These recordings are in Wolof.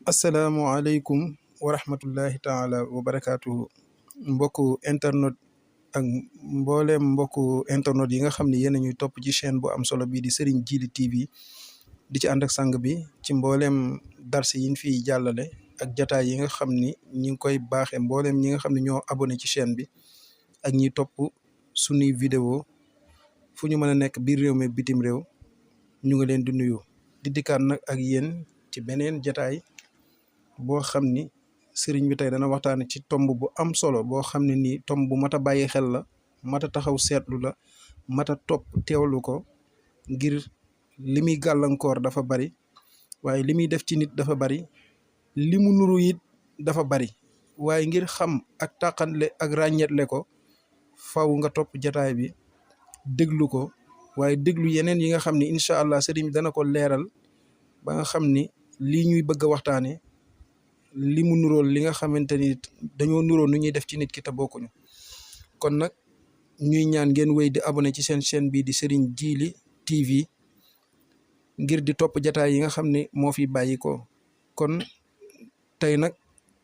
asalaamualeykum wa rahmatullahi taala wa barakaatuhu mbokku internet ak mbooleem mbokku internet yi nga xam ne yéen a ñuy topp ci chaîne bu am solo bii di Serigne Djily TV di ci ànd ak sang bi ci mbooleem darsi yiñ fiy jàllale ak jataay yi nga xam ni ñi ngi koy baaxee mbooleem ñi nga xam ne ñoo abonné ci chaîne bi ak ñi topp suñuy vidéo fu ñu mën a nekk biir réew mi bitim réew ñu ngi leen di nuyu di dikkaat nag ak yéen ci beneen jataay boo xam ni sëriñ bi tey dana waxtaane ci tomb bu am solo boo xam ne nii tomb bu mat a bàyyi xel la mat a taxaw seetlu la mat a topp teewlu ko ngir li muy gàllankoor dafa bari waaye li muy def ci nit dafa bari li mu nuru it dafa bari waaye ngir xam ak tàqanle ak ràññetle ko faw nga topp jataay bi déglu ko waaye déglu yeneen yi nga xam ni incha allah sëriñ bi dana ko leeral ba nga xam ni lii ñuy bëgg a waxtaane li mu nuróol li nga xamante ni dañoo nuróo nu ñuy def ci nit ki te bokkuñu kon nag ñuy ñaan ngeen wéy di abonné ci seen chaîne bii di Serigne Djily TV ngir di topp jataay yi nga xam ne moo fi bàyyi ko kon tey nag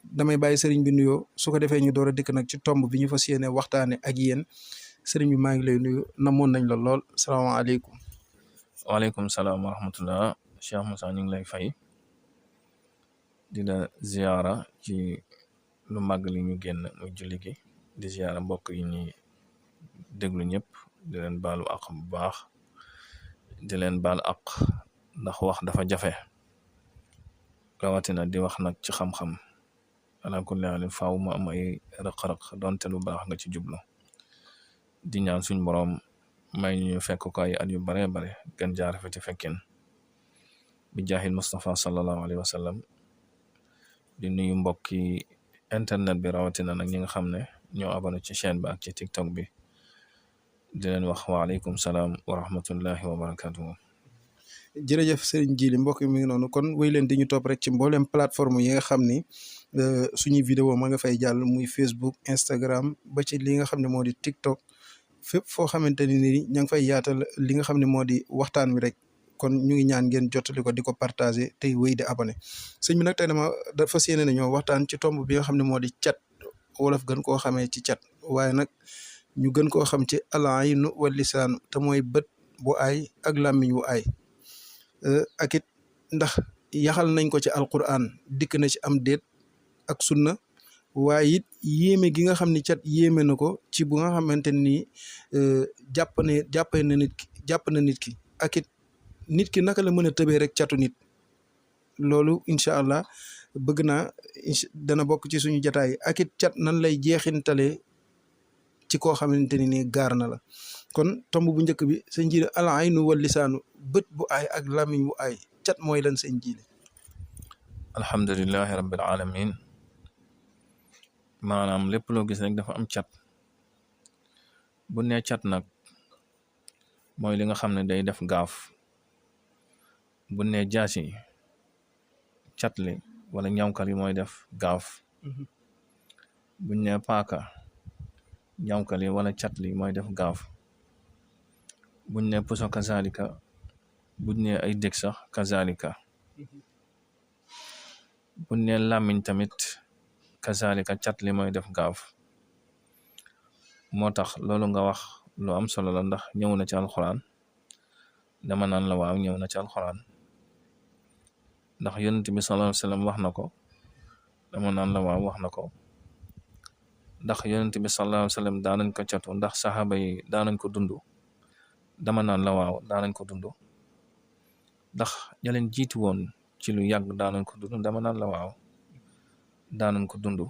damay bàyyi sëriñ bi nuyoo su ko defee ñu door a dikk nag ci tomb bi ñu fas yéene waxtaane ak yéen sëriñ bi maa ngi lay nuyu namoon nañ la lool salaamaaleykum. waaleykum salaam wa rahmatullah Cheikh Moussa ñu ngi lay fay di la ziara ci lu màgg li ñu génn muy julli gi di ziara mbokk yi ñuy déglu ñëpp di leen baalu àq bu baax di leen baal àq ndax wax dafa jafe rawatina di wax nag ci xam-xam ala kulli haal faaw mu am ay rëq-rëq donte lu baax nga ci jublu di ñaan suñ boroom may ñu fekk ko ay at yu bare bare gën jaar fa ci fekkin bi jaahil Mustafa sallallahu alayhi wa sallam di nuyu mbokki internet bi rawatina nag ñi nga xam ne ñoo abonné ci chaîne bi ak ci TikTok bi di leen wax waaleykum salaam wa rahmatullahi wa barakatuhu. jërëjëf Serigne Djily mbokk mi ngi noonu kon wéy leen di ñu topp rek ci mbooleem plateforme yi nga xam ni suñuy vidéo ma nga fay jàll muy Facebook Instagram ba ci li nga xam ne moo di TikTok fépp foo xamante ni ni ña ngi fay yaatal li nga xam ne moo di waxtaan wi rek kon ñu ngi ñaan ngeen jottali ko di ko partager tey wéy di abonné sëñ bi nag tey dafa fas yéene nañoo waxtaan ci tomb bi nga xam ne moo di cat wolof gën koo xamee ci cat waaye nag ñu gën koo xam ci al-aynu wal lisaanu te mooy bët bu aay ak làmmiñ wu aay ak it ndax yaxal nañ ko ci alquran dikk na ci am déet ak sunna waaye it yéeme gi nga xam ni cat yéeme na ko ci bu nga xamante ni jàpp na nit ki ak it nit ki naka la mën a tëbee rek catu nit loolu incha allah bëgg naa dana bokk ci suñu jataay ak it cat nan lay jeexintalee ci koo xamante ni nii gaar na la kon tomb bu njëkk bi sëñ Djily al aynu wal lisaanu bët bu aay ak làmmiñ bu aay cat mooy lan sëñ Djily. alhamdulillahi rabbil alamin maanaam lépp loo gis rek dafa am cat bu nee cat nag mooy li nga xam ne day def gaaf bu nee jaasi cat li wala ñawkal yi mooy def gaaf buñ nee paaka ñawkal yi wala cat li mooy def gaaf buñ nee puso kazalika buñ nee ay dég sax kazalika buñ nee làmmiñ tamit kazalika cat li mooy def gaaf moo tax loolu nga wax lu am solo la ndax ñëw na ci alxuraan dama naan la waaw ñëw na ci alxuraan ndax yonent bi sallallahu alayhi wa sallam wax na ko dama naan la waaw wax na ko ndax yonent bi sallallahu alayhi wa sallam daanañ ko catu ndax saxaaba yi daanañ ko dund dama naan la waaw daanañ ko dund ndax ña leen jiitu woon ci lu yàgg daanañ ko dund dama naan la waaw daanañ ko dund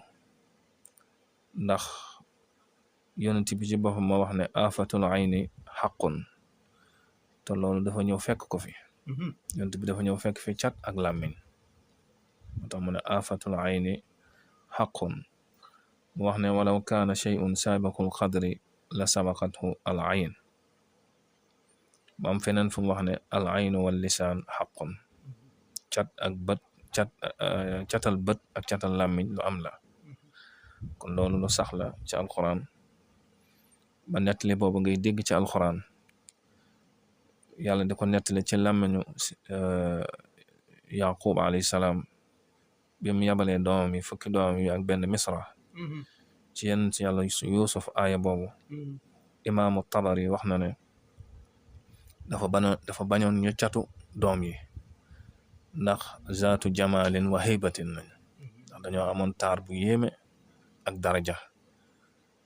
ndax yonent bi ci boppam moo wax ne afatul ayni xaqun te loolu dafa ñëw fekk ko fi yonent bi dafa ñëw fekk fi cat ak làmmiñ moo tax mu ne afatul ayni xaqun mu wax ne walaw kaana shay'un saabaqul qadri la sabaqathu al ayn mu am feneen fu mu wax ne al aynu wal lisaan xaqun cat ak bët catal bët ak catal làmmiñ lu am la kon loolu lu sax la ci alquran ba nettali boobu ngay dégg ci alquran yàlla di ko nettali ci làmmiñu Yaqub alayhi salaam bi mu yabalee doomam yi fukki doomam yi ak benn Misra ci yenn ci yàlla Yuusuf aaya boobu imaamu Tabari wax na ne dafa bañoon ñu catu doom yi ndax zaatu jamaalin wa haybatin nañ ndax dañoo amoon taar bu yéeme ak daraja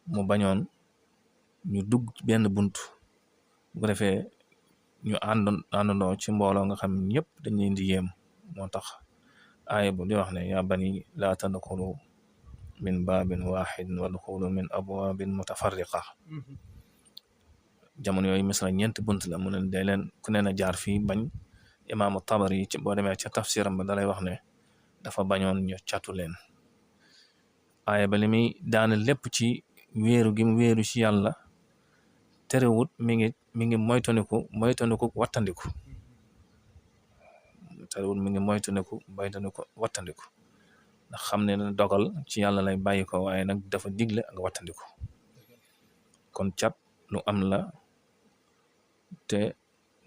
mu bañoon ñu dugg benn bunt bu ko defee ñu àndandoo ci mbooloo nga xam ñëpp dañ leen di yéem moo tax aaya bu di wax ne yaa bani laa tadxulu min baabin waaxidin wadxulu min abwaabin mutafarriqa jamono yooyu Misra ñeenti bunt la mu ne day leen ku ne na jaar fii bañ imaamu Tabari ci boo demee ca tafsiram ba dalay wax ne dafa bañoon ñu catu leen aaya ba li muy daana lépp ci wéeru gi mu wéeru ci yàlla terewut mi ngi moytandiku wattandiku terewut mi ngi moytandiku wattandiku ndax xam ne dogal ci yàlla lay bàyyi ko waaye nag dafa digle ak wattandiku kon cat lu am la te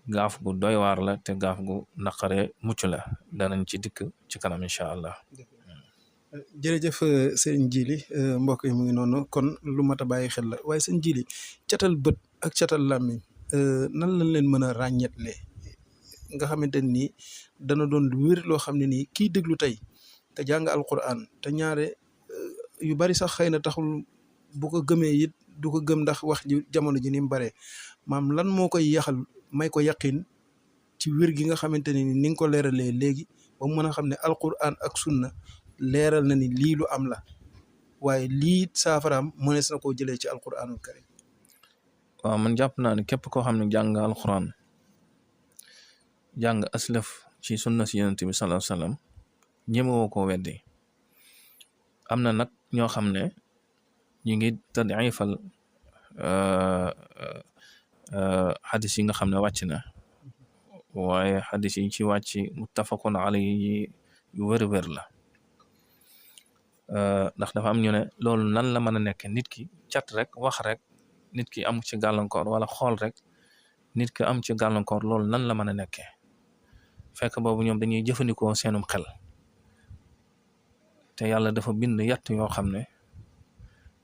gaaf gu doy waar la te gaaf gu naqare mucc la danañ ci dikk ci kanam incha allah. jërëjëf sëñ Jili mbokk yi mu ngi noonu kon lu mat a bàyyi xel la waaye sëñ Jili catal bët ak catal làmmiñ nan lañ leen mën a ràññetle nga xamante ni dana doon lu wér loo xam ne nii kiy déglu tey te jàng alquran te ñaare yu bari sax xëy na taxul bu ko gëmee it du ko gëm ndax wax ji jamono ji ni mu baree maam lan moo koy yaxal may ko yaqin ci wér gi nga xamante ne ni nga ko leeralee léegi ba mu mën a xam ne alquran ak sunna leeral na ni lii lu am la waaye lii saafaraam mënees na koo jëlee ci alquranul karim. waaw man jàpp naa ne képp koo xam ne jàng alquran jàng aslaf ci sunna si yonent bi sallallahu alayhi wasallam ñemewoo koo weddi am na nag ñoo xam ne ñu ngi tadifal xadis yi nga xam ne wàcc na waaye xadis yi ci wàcc muttafaqun alayhi yu wér-wér la ndax dafa am ñu ne loolu nan la mën a nekk nit ki cat rek wax rek nit ki am ci gàllankoor wala xool rek nit ki am ci gàllankoor loolu nan la mën a nekkee fekk boobu ñoom dañuy jëfandikoo seenum xel te yàlla dafa bind yatt yoo xam ne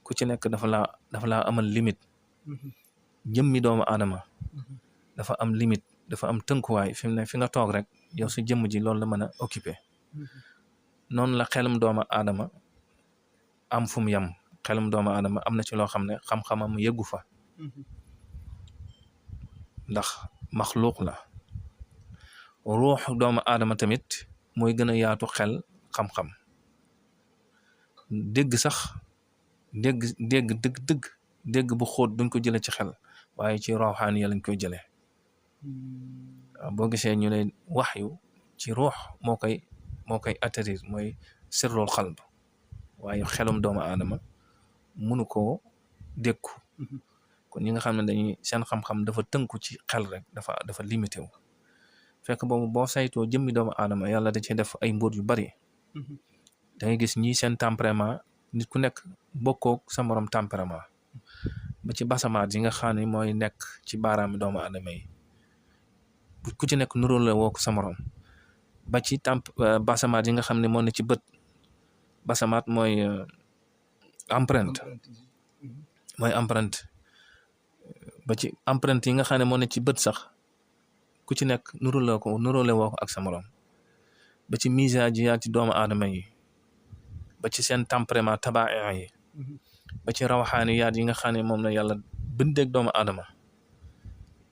ku ci nekk dafa laa amal limite jëmmi doomu aadama dafa am limite dafa am tënkuwaay fi mu ne fi nga toog rek yow sa jëmm ji loolu la mën a occuper noonu la xelum doomu aadama am fu mu yem xelum doomu aadama am na ci loo xam ne xam-xamam yëggu fa ndax maxluuq la ruux doomu aadama tamit mooy gën a yaatu xel xam-xam dégg sax dégg bu xóot duñ ko jëlee ci xel waaye ci rawxaan ya lañ koy jëlee boo gisee ñu ne waxyu ci ruux moo koy atterrir mooy sirrul xalb waaye xelum doomu aadama mënu koo dékku kon ñi nga xam ne dañuy seen xam-xam dafa tënku ci xel rek dafa limité wu fekk boobu boo saytoo jëmmi doomu aadama yàlla da cee def ay mbóot yu bari da ngay gis ñii seen tempérament nit ku nekk bokkoog sa morom tempérament ba ci basamaat yi nga xam ne mooy nekk ci baaraami doomu aadama yi ku ci nekk nuróo la woo ko sa morom ba ci basamaat yi nga xam ne moo ne ci bët basamaat mooy empreinte ba ci empreinte yi nga xam ne moo ne ci bët sax ku ci nekk nuróo la woo ko ak sa morom ba ci misaajiyaati doomu aadama yi ba ci seen tempérament tabaa yi ba ci rawaxaaniyaat yi nga xam ne moom la yàlla bindeeg doomu aadama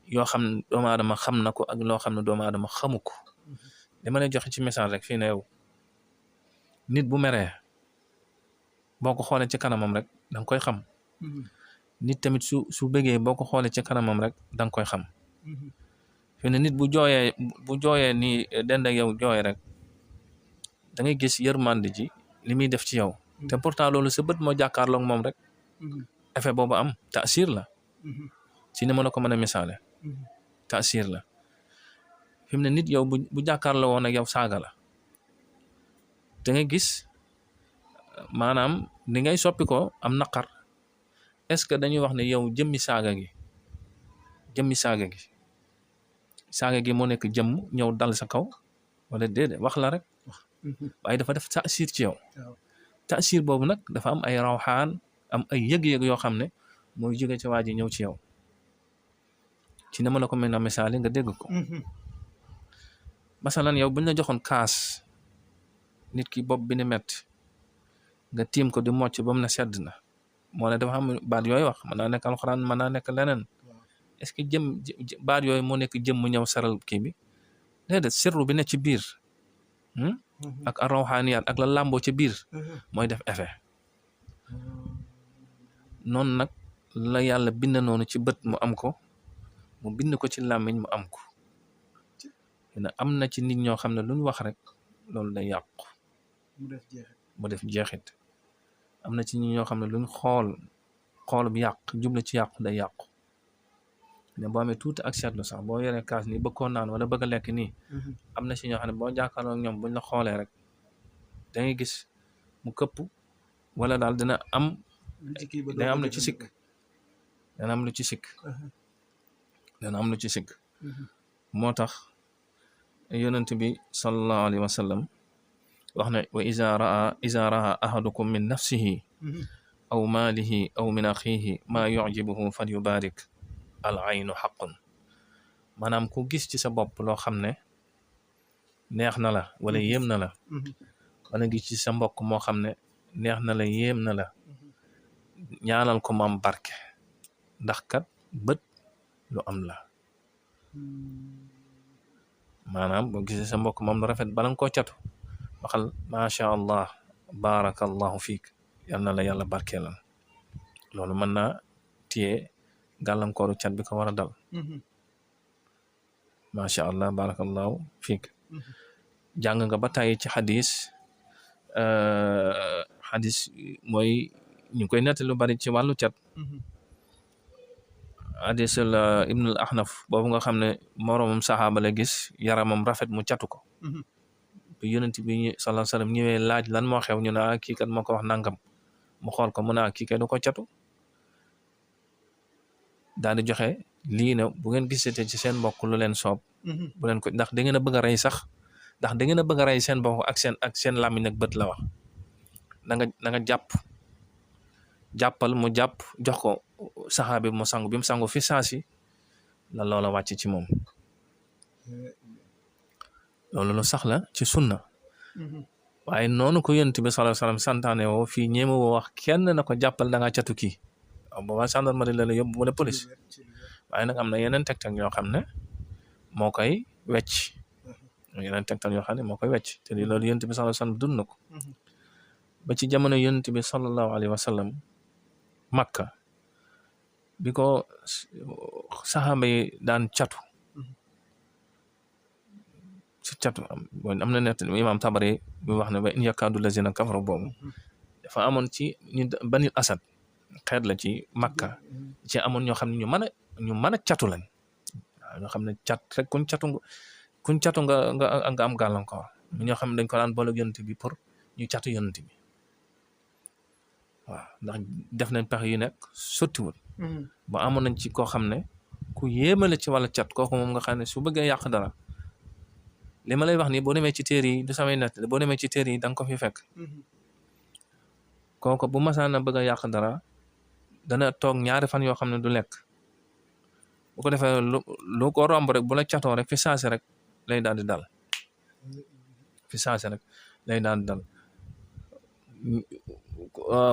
yoo xam ne doomu aadama xam na ko ak loo xam ne doomu aadama xamu ko dama lay joxe ci message rek fii ne yow nit bu meree boo ko xoolee ci kanamam rek danga koy xam nit tamit su bëggee boo ko xoolee ci kanamam rek danga koy xam fii ne nit bu jooyee nii dend ak yow jooy rek da ngay gis yërmande ji li muy def ci yow te pourtant loolu sa bët moo jàkkaarloog moom rek effet boobu am taasir la ci ni ma la ko mën a misaale taasir la fi mu ne nit yow bu jàkkaarloo woon ak yow saaga la da ngay gis maanaam ni ngay soppi ko am naqar est-ce que dañuy wax ne yow jëmmi saaga gi moo nekk jëmm ñëw dal sa kaw wala déedéet wax la rek waaye dafa def taasir ci yow taasir boobu nag dafa am ay rawxaan am ay yëg-yëg yoo xam ne mooy jóge ci waa ji ñëw ci yow ci na ma la ko mën a misaale nga dégg ko masalan yow buñ la joxoon kaas nit ki bopp bi ni metti nga tiim ko di mocc ba mu ne sedd na moo ne dafa am baat yooyu wax mën naa nekk alxuraan mën naa nekk leneen est-ce que baat yooyu moo nekk jëm mu ñëw saral kii bi déedéet sirru bi ne ci biir ak rawxaaniyaat ak la làmboo ci biir mooy def effet noonu nag la yàlla bind noonu ci bët mu am ko mu bind ko ci làmmiñ mu am ko am na ci nit ñoo xam ne lu ñu wax rek loolu day yàqu mu def jeexit am na ci nit ñoo xam ne lu ñu xool bi yàq jublu ci yàqu day yàqu ne boo amee tuuti ak seetlu sax boo yoree kaas nii bëgg koo naan wala bëgg a lekk nii am na ci ñoo xam ne boo jàkkaarloo ak ñoom buñ la xoolee rek da ngay gis mu këpp wala daal dina am lu ci sikk dana am lu ci sikk moo tax yonent bi sallallahu alayhi wa sallam wax ne wa iza raa ahadukum min nafsihi aw maalihi aw min axiihi maa yujibuhu fal yubarik al aynu xaqun maanaam ku gis ci sa bopp loo xam ne neex na la wala yéem na la wala gis ci sa mbokk moo xam ne neex na la yéem na la ñaanal ko mu am barke ndax kat bët lu am la maanaam boo gisee sa mbokk moom lu rafet bala nga koo catu waxal macha allah barakallahu fiik yal na la yàlla barkeelal loolu mën naa téye gàllankooru cat bi ko war a dal macha allah barakallahu fiik jàng nga ba tàyyi ci xadis mooy ñu koy nettali lu bari ci wàllu cat xadis la ibnul ahnaf boobu nga xam ne moroomam saxaaba la gis yaramam rafet mu catu ko bi yonent bi sallallahu alayhi wa sallam ñëwee laaj lan moo xew ñu ne kii kat moo ko wax nangam mu xool ko mu ne kii kay du ko catu daal di joxe lii ne bu ngeen gisatee ci seen mbokk lu leen soob bu leen ko ndax da ngeen a bëgg a rey sax ndax da ngeen a bëgg a rey seen mbokk ak seen làmmiñ ak bët la wax na nga jàppal mu jàpp jox ko saxaabi mu sangu bi mu sangu fi saasi la loola wàcc ci moom loolu lu sax la ci sunna waaye noonu ko yonent bi sallallahu alayhi wasallam santaane woo fii ñeema woo wax kenn na ko jàppal da ngaa catu kii waaw boobaa gendarmerie la yóbbu mu ne police waaye nag am na yeneen tegtal yoo xam ne moo koy wecc te li loolu yonent bi sallallahu alayhi wasallam dund na ko ba ci jamono yonent bi sallallahu alayhi wasallam Makka bi ko saxaaba yi daan catu am na nett imam Tabari bi wax ne ba in yakaadu lazina kafaru boobu dafa amoon ci ñu banil asad xeet la ci Makka ci amoon ñoo xam ne ñu mën a catu lañ waaw ñoo xam ne cat rek kuñ catu nga am gàllankoor ñoo xam ne dañ ko daan boole yonent bi pour ñu catu yonent bi waaw ndax def nañ pexe yu nekk sottiwul ba amoon nañ ci koo xam ne ku yéemale ci wàllu cat kooku moom nga xam ne su bëggee yàq dara li ma lay wax nii boo demee ci téere yi du samay nett boo demee ci téere yi da nga ko fi fekk kooku bu masaan a bëgg a yàq dara dana toog ñaari fan yoo xam ne du lekk bu ko defee lu ko romb rek bu la catoo rek fi saase rek lay daal di dal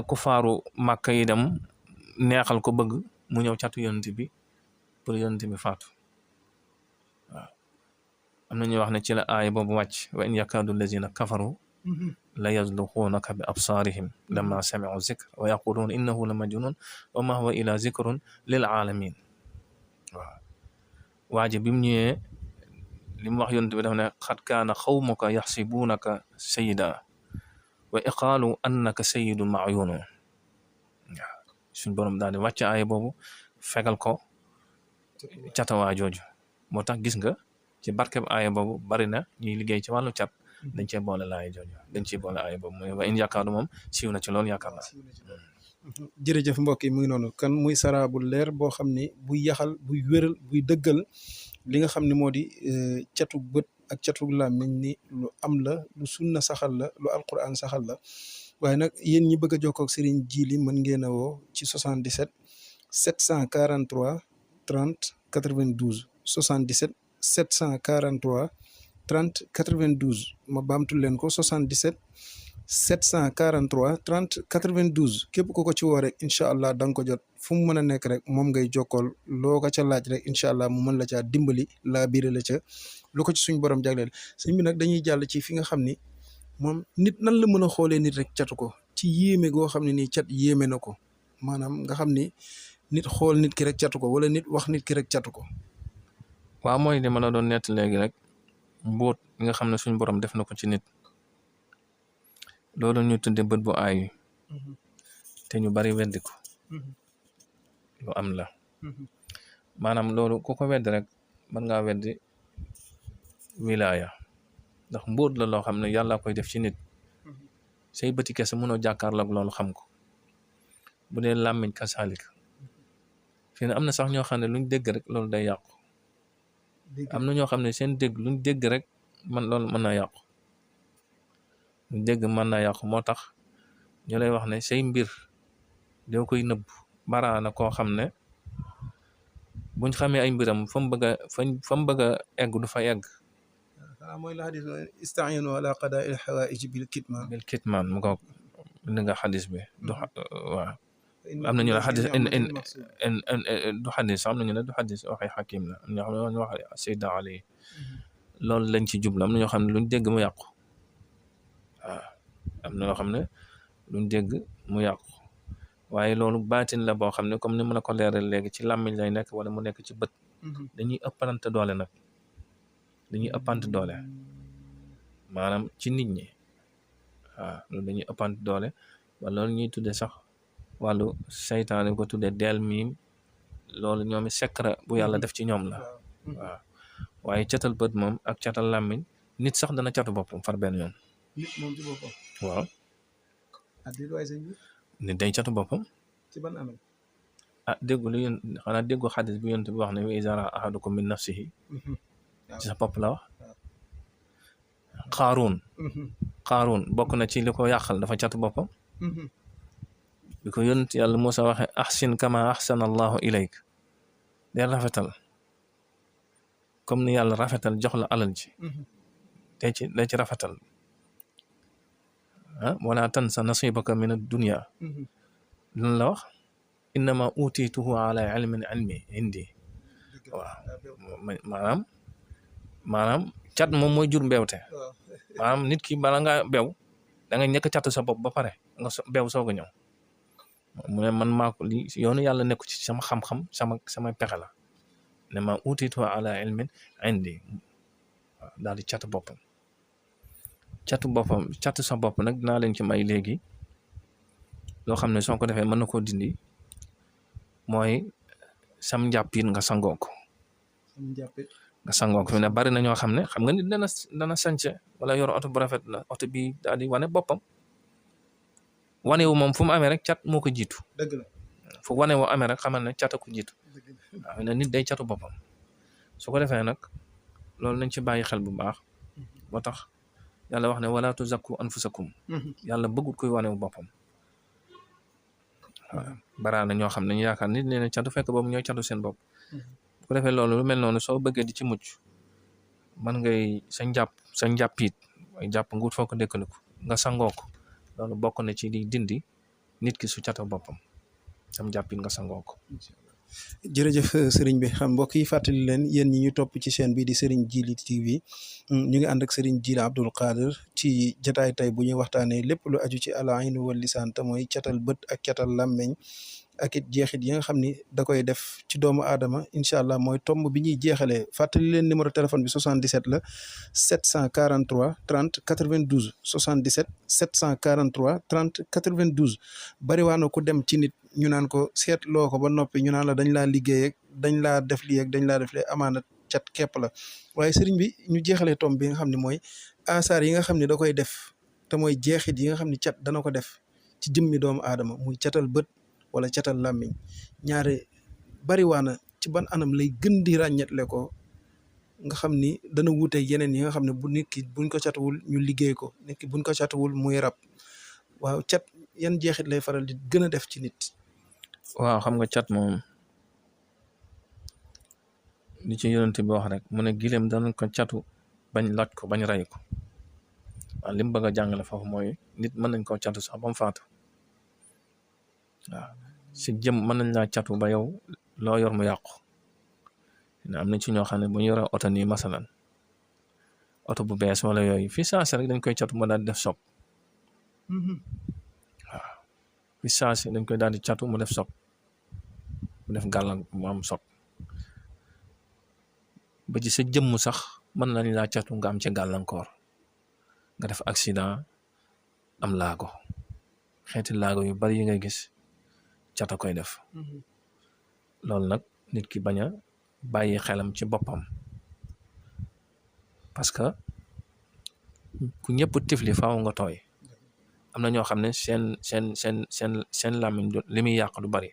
ku faaru Màkka yi dem neexal ko bëgg mu ñëw catu yonent bi pour yonent bi faatu waaw am na ñuy wax ne ci la aaya boobu wàcc wa in yakaadu allazina kafaru la yazluqunaka bi absaarihim lamma sami'u zikr wa yaquluuna innahu la majnun wa ma huwa illa zikrun lil alamin waaw waaje bi mu ñëwee li mu wax yonent bi daf ne xad kaana xawmuka yaxsibuunaka sayida wa iqaalu annaka sayyidu ma'yun waaw suñ borom daal di wàcc aaya boobu fegal ko catawaa jooju moo tax gis nga ci barkeb aaya boobu bari na ñuy liggéey ci wàllu cat dañ cee boole laaya jooju dañ ciy boole aaya boobu mooy wa in yakaadu moom siiw na ci loolu yaakaar naa jërëjëf mbokk yi mu ngi noonu kan muy saraa bu leer boo xam ne buy yaxal buy wéral buy dëggal li nga xam ne moo di catu bët ak catug làmmiñ ni lu am la, lu sunna saxal la, lu alquran saxal la. waaye nag yéen ñi bëgg a jokkoo ak Serigne Djily mën ngeen a woo ci 77 743 30 92 77 743 30 92 ma baamtul leen ko 77 743 30 92 képp ku ko ci woo rek incha allah da nga ko jot fu mu mën a nekk rek moom ngay jokkool loo ko ca laaj rek incha allah mu mën la caa dimbali laa biire la ca lu ko ci suñ borom jagleel. sëñ bi nag dañuy jàll ci fi nga xam ni moom nit nan la mën a xoolee nit rek catu ko ci yéeme goo xam ne nii cat yéeme na ko maanaam nga xam ni nit xool nit ki rek catu ko wala nit wax nit ki rek catu ko. waaw mooy li ma la doon nett léegi rek mbóot nga xam ne suñ borom def na ko ci nit loolu ñu tudde bët bu aay te ñu bari weddi ko lu am la maanaam loolu ku ko weddi rek mën ngaa weddi wilaaya ndax mbóot la loo xam ne yàlla koy def ci nit say bëti kese mënoo jàkkaarloo ak loolu xam ko bu dee làmmiñ kasaalika fii ne am na sax ñoo xam ne luñ dégg rek loolu day yàqu am na ñoo xam ne seen dégg luñ dégg rek loolu mën naa yàqu luñ dégg mën naa yàqu moo tax ñu lay wax ne say mbir doo koy nëbb baraana koo xam ne buñ xamee ay mbiram fa mu bëgg a egg du fa egg. mooy la xadis ista'iinu ala qadaa'il xawaa'ij bil kitmaan mu ko li nga xadis bi du waaw am na ñu ne xadis du xadis am na ñu ne du xadis waxee xakim la am na ñoo xam ne wax Seydina Ali loolu lañ ci jublu am na ñoo xam ne luñ dégg mu yàqu waaw am na loo xam ne luñ dégg mu yàqu waaye loolu baatin la boo xam ne comme ni mën a ko leeral léegi ci làmmiñ lay nekk wala mu nekk ci bët dañuy ëppalante doole nag dañuy ëppante doole maanaam ci nit ñi waaw loolu dañuy ëppante doole wala loolu ñuy tuddee sax wàllu saytaane ko tuddee del miim loolu ñoomi secret bu yàlla def ci ñoom la waaw waaye catal bët moom ak catal làmmiñ nit sax dana catu boppam far benn yoon nit moom ci boppam waaw nit day catu boppam ci ban anam déggu lu yéen xanaa déggu xadis bi yonent bi wax ne wa izaa raa ahadukum min nafsihi ci sa bopp la wax xaaruun bokk na ci li ko yàqal dafa catu boppam bi ko yonent yàlla Muusaa waxe ahsin kama ahsana allahu ilayk del rafetal comme ni yàlla rafetal jox la alal ji day ci rafetal wala tansa nasibaka min ad-dunya lan la wax innama utituhu ala ilmin indi waaw maanaam cat moom mooy jur mbewte maanaam nit ki bala nga bew da nga ñëkk catu sa bopp ba pare nga bew soog a ñëw mu ne man maa ko li yoonu yàlla nekku ci sama xam-xam sama pexe la ne ma utitu ala ilmin indi waaw daal di catu boppam catu sa bopp nag dinaa leen ci may léegi loo xam ne soo ko defee mën na koo dindi mooy sam njàppit nga sangoo ko fi ne bari na ñoo xam ne xam nga nit dana sance wala yor oto bu rafet la oto bi daal di wane boppam wane wu moom fu mu amee rek cat moo ko jiitu dëgg la fu wane woo amee rek xamal ne cat a ko jiitu waaw ne nit day catu boppam su ko defee nag loolu nañ ci bàyyi xel bu baax moo tax yàlla wax ne wala tuzakku anfusakum yàlla bëggut koy wane wu boppam waaw baraana ñoo xam ne ñu yaakaar nit nee na catu fekk boobu ñooy catu seen bopp bu ko defee loolu lu mel noonu soo bëggee di ci mucc man ngay sa njàppiit mooy jàpp nguut foo ko dëkkandiku nga sangoo ko loolu bokk na ci di dindi nit ki su cata boppam sam njàppiit nga sangoo ko. jërëjëf sëriñ bi xam mbokk yi fàttali leen yéen ñi ñu topp ci chaîne bi di Serigne Djily TV ñu ngi ànd ak Serigne Djily Abdou Khadre ci jotaay tey bu ñuy waxtaanee lépp lu aju ci al ayn wal lisaan te mooy catal bët ak catal làmmeñ ak it jeexit yi nga xam ni da koy def ci doomu aadama incha allah mooy tomb bi ñuy jeexalee fàttali leen numéro téléphone bi 77 la 743 30 92 77 743 30 92 bari waa na ku dem ci nit ñu naan ko seetloo ko ba noppi ñu naan la dañ laa liggéey ak dañ laa def lii ak dañ laa def lee amaana cat képp la waaye sëriñ bi ñu jeexalee tomb bi nga xam ne mooy asaar yi nga xam ne da koy def te mooy jeexit yi nga xam ne cat dana ko def ci jëmmi doomu aadama muy catal bët wala catal làmmiñ ñaare bari waana ci ban anam lay gën di ràññetle ko nga xam ni dana wuute yeneen yi nga xam ne bu nit ki buñ ko catuwul ñu liggéey ko nit ki buñ ko catuwul muy rab waaw cat yan jeexit lay faral di gën a def ci nit. waaw xam nga cat moom li ci yonent bi wax rek mu ne gileem danañ ko catu bañ loj ko bañ ray ko waaw li mu bëgg a jàngale foofu mooy nit mën nañ koo catu sax ba mu faatu waaw si jëm mën nañ laa catu ba yow loo yor mu yàqu am na ci ñoo xam ne bu ñu yoree oto nii masalan oto bu bees wala yooyu fi saasi rek dañ koy catu ma daal di def soog waaw fi saasi dañ koy daal di catu mu def soog mu def gàllank mu am soog ba ci sa jëmm sax mën nañ laa catu nga am ci gàllankoor nga def accident am laago xeeti laago yu bari yi ngay gis cata koy def loolu nag nit ki bañ a bàyyi xelam ci boppam parce que ku ñëpp tifli faaw nga tooy am na ñoo xam ne seen làmmiñ li muy yàq du bari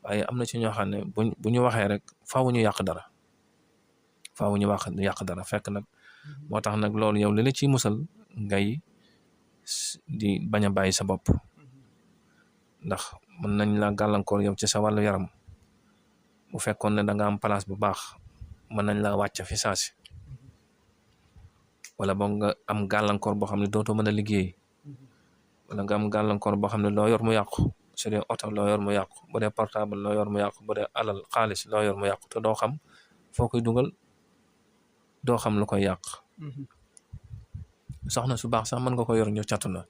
waaye am na ci ñoo xam ne bu ñu waxee rek faaw ñu yàq dara fekk nag moo tax nag loolu yow li la ciy musal ngay di bañ a bàyyi sa bopp ndax mën nañ la gàllankoor yow ci sa wàllu yaram bu fekkoon ne da nga am place bu baax mën nañ la wàcc fi saasi wala boog nga am gàllankoor boo xam ne dootoo mën a liggéey wala nga am gàllankoor boo xam ne loo yor mu yàqu su dee oto loo yor mu yàqu bu dee portable loo yor mu yàqu bu dee alal xaalis loo yor mu yàqu te doo xam foo koy dugal doo xam lu koy yàq soxna su baax sax mën nga ko yor ñu catu la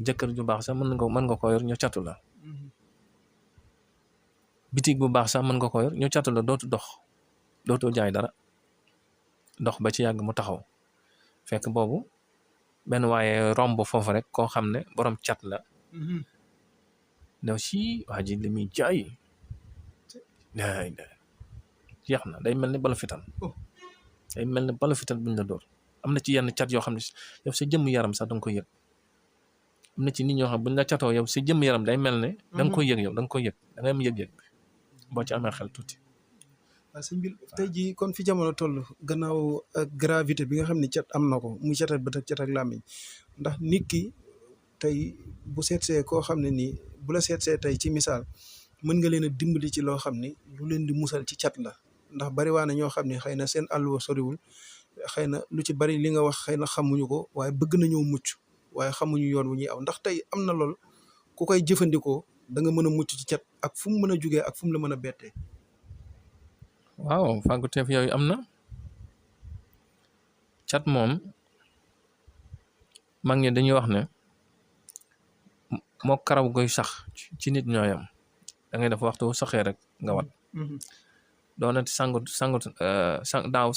jëkkër ju baax sax mën nga ko yor ñu catu la bitig bu baax sax mën nga ko yor ñu catu la dootu dox dootoo jaay dara dox ba ci yàgg mu taxaw fekk boobu benn waaye romb foofu rek koo xam ne borom cat la new si waa ji li muy jaay jeex na day mel ni balu fital buñ la dóor am na ci yenn cat yoo xam ne yow sa jëmm yaram sax da nga koy yëg am na ci nit ñoo xam buñ la catoo yow sa jëmm yaram day mel ne da nga koy yëg yow da nga koy yëg da ngay am yëg-yëg bi boo ci amee xel tuuti. waaw sëñ bi tey jii kon fi jamono toll gannaaw gravité bi nga xam ne cat am na ko muy cat ak bët ak cat ak làmmiñ ndax nit ki tey bu seetsee koo xam ne nii bu la seetsee tey ci misaal mën nga leen a dimbali ci loo xam ni lu leen di musal ci cat la ndax bari waa na ñoo xam ne xëy na seen àlluwa soriwul xëy na lu ci bari li nga wax xëy na xamuñu ko waaye bëgg nañoo mucc waaye xamuñu yoon wu ñuy aw ndax tey am na lool ku koy jëfandikoo da nga mën a mucc ci cat ak fu mu mën a jugee ak fu mu la mën a bettee. waaw fàgguteef yooyu am na cat moom mag ñi dañuy wax ne moo karaw goy sax ci nit ñooyam da ngay def waxtu saxee rek nga wat doonati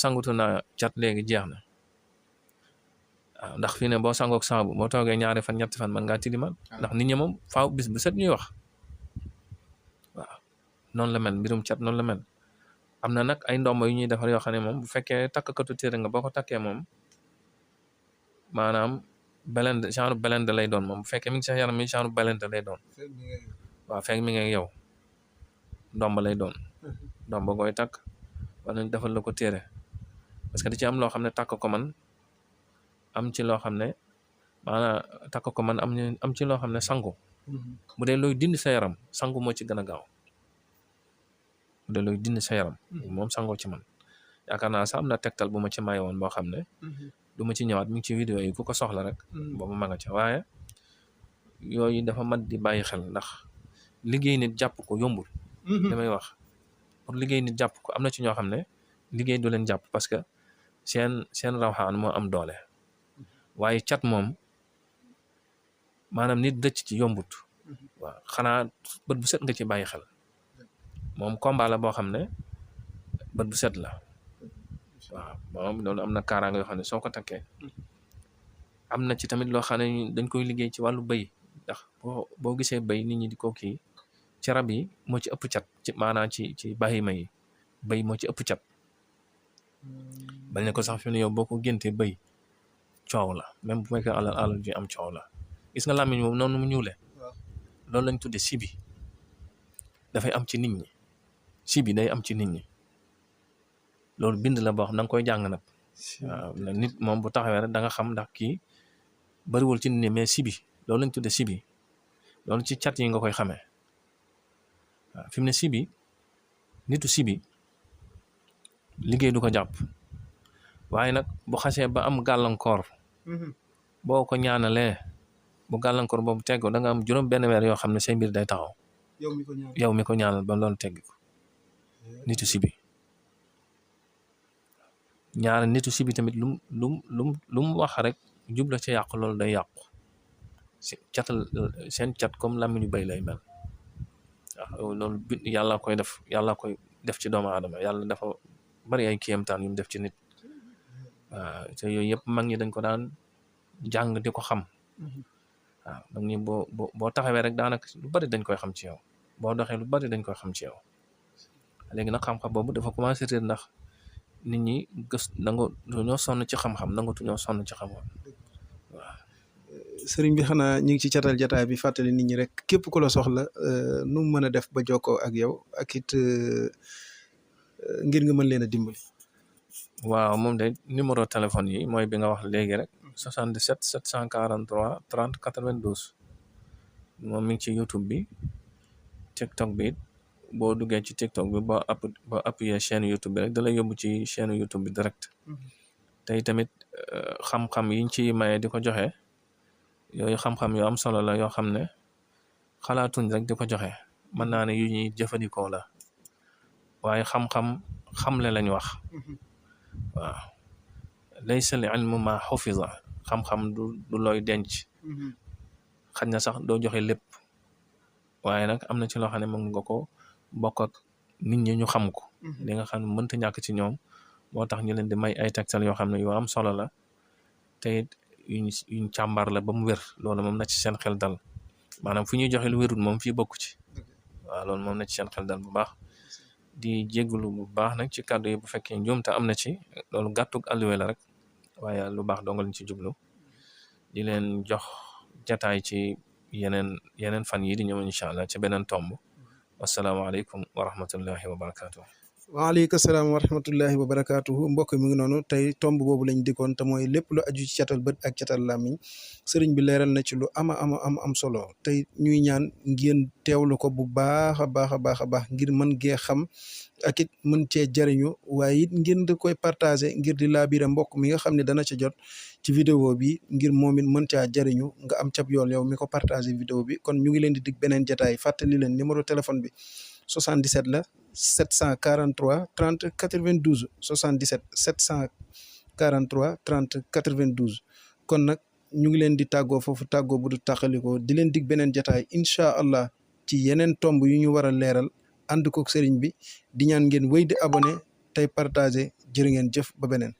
sangutu na cat léegi jeex na waaw ndax fii ne boo sangook saabu boo toogee ñaari fan ñetti fan man ngaa tilimal ndax nit ñi moom faaw bis bu set ñuy wax waaw noonu la mel mbirum cat noonu la mel am na nag ay ndombo yu ñuy defar yoo xam ne moom bu fekkee takkatu téere nga boo ko takkee moom maanaam genre belende lay doon moom bu fekkee mi ngi sa yaram mi genre belende lay doon waaw fekk mi ngi yow ndomba lay doon ndomba gooy takk wala ñu defal la ko téere parce que da ci am loo xam ne takk ko man am ci loo xam ne maanaam takk ko man am ci loo xam ne sangu bu dee looy dindi sa yaram sangu moo ci gën a gaaw bu dee looy dindi sa yaram moom sangoo ci man yaakaar naa sax am na tegtal bu ma ci maye woon boo xam ne du ma ci ñëwaat mi ngi ci vidéo yi ku ko soxla rek boobu ma nga ca waaye yooyu dafa mat di bàyyi xel ndax liggéey nit jàpp ko yombul damay wax pour liggéey nit jàpp ko am na ci ñoo xam ne liggéey du leen jàpp parce que seen rawxaan moo am doole waaye cat moom maanaam nit dëcc ci yombut waaw xanaa bët bu set nga ci bàyyi xel moom combat la boo xam ne bët bu set la waaw moom loolu am na kaaraanga yoo xam ne soo ko takkee am na ci tamit loo xam ne dañ koy liggéey ci wàllu bëy ndax boo gisee bëy nit ñi di ko kii ci rab yi moo ci ëpp cat ci maanaam ci bahima yi bëy moo ci ëpp cat bañ ne ko sax fi ne yow boo ko géntee bëy coow la même bu fekkee alal ji am coow la gis nga làmmiñ moom noonu mu ñuule loolu lañ tudde sibi dafay am ci nit ñi sibi day am ci nit ñi loolu bind la boo xam da nga koy jàng nag waaw nit moom bu taxawee rek da nga xam ndax kii bariwul ci nit ñi mais sibi loolu lañ tudde sibi loolu ci cat yi nga koy xamee waaw fi mu ne sibi nitu sibi liggéey du ko jàpp waaye nag bu xasee ba am gàllankoor boo ko ñaanalee bu gàllankoor boobu teggoo da nga am juróom benn weer yoo xam ne say mbir day taxaw yow mi ko ñaanal ba loolu tegg ko nitu sibi ñaar nitu sibi tamit lu mu wax rek jubla ca yàqu loolu day yàqu seen cat comme làmmiñu bay lay mel waaw loolu yàlla koy def ci doomu aadama yàlla dafa bari ay kéemtaan yu mu def ci nit waaw te yooyu yëpp mag ñi dañ ko daan jàng di ko xam waaw mag ñi boo taxawee rek daanaka lu bari dañ koy xam ci yow boo doxee lu bari dañ koy xam ci yow léegi nag xam-xam boobu dafa commencé réer ndax nit ñi ñoo sonn ci xam-xam ñoo sonn ci xam-xam waaw. sëriñ bi xanaa ñu ngi ci catal jataay bi fàttali nit ñi rek képp ku la soxla nu mu mën a def ba jokkoo ak yow ak it ngir nga mën leen a dimbali. waaw moom de numéro téléphone yi mooy bi nga wax léegi rek 77 743 30 92 moom mi ngi ci YouTube bi TikTok bi it boo duggee ci TikTok bi boo appuyé chaîne YouTube bi rek da lay yóbbu ci chaîne YouTube bi direct tey tamit xam-xam yiñ ci maye di ko joxe yooyu xam-xam yu am solo la yoo xam ne xalaatuñ rek di ko joxe mën naa ne yu ñuy jëfandikoo la waaye xam-xam xamle lañ wax waaw laysa al ilmu ma xufiza xam-xam du looy denc xaj na sax doo joxe lépp waaye nag am na ci loo xam ne mën nga ko bokk ak nit ñi ñu xam ko li nga xam ne mënta ñàkk ci ñoom moo tax ñu leen di may ay tegtal yoo xam ne yu am solo la te it yuñ càmbar la ba mu wér loolu moom na ci seen xel dal maanaam fu ñuy joxe lu wérul moom fii bokku ci waaw loolu moom na ci seen xel dal bu baax di jégalu bu baax nag ci kàddu yi bu fekkee njuumte am na ci loolu gàttug alluwe la rek waaye lu baax dongal ci jublu di leen jox jataay ci yeneen fan yi di ñëw incha allah ci beneen tomb wasalaamaaleykum wa rahmatullahi wa barakaatu. waaleykum salaam wa rahmatullahi wa barakaatuhu mbokk mi ngi noonu tey tomb boobu lañ dikkoon te mooy lépp lu aju ci catal bët ak catal làmmiñ sëriñ bi leeral na ci lu am solo tey ñuy ñaan ngeen teewlu ko bu baax a baax ngir mën gee xam ak it mën cee jariñu waaye it ngeen di koy partager ngir di laabire mbokk mi nga xam ne dana ca jot ci vidéo bi ngir moom it mën caa jariñu nga am cab yool yow mi ko partager vidéo bi kon ñu ngi leen di dig beneen jataay fàttali leen numéro téléphone bi 77 la 743 30 92 77 743 30 92 kon nag ñu ngi leen di tàggoo foofu tàggoo bu du tàqalikoo di leen dig beneen jataay incha allah ci yeneen tomb yu ñu war a leeral ànd kook sëriñ bi di ñaan ngeen wéy di abonné tey partagé jërë ngeen jëf ba beneen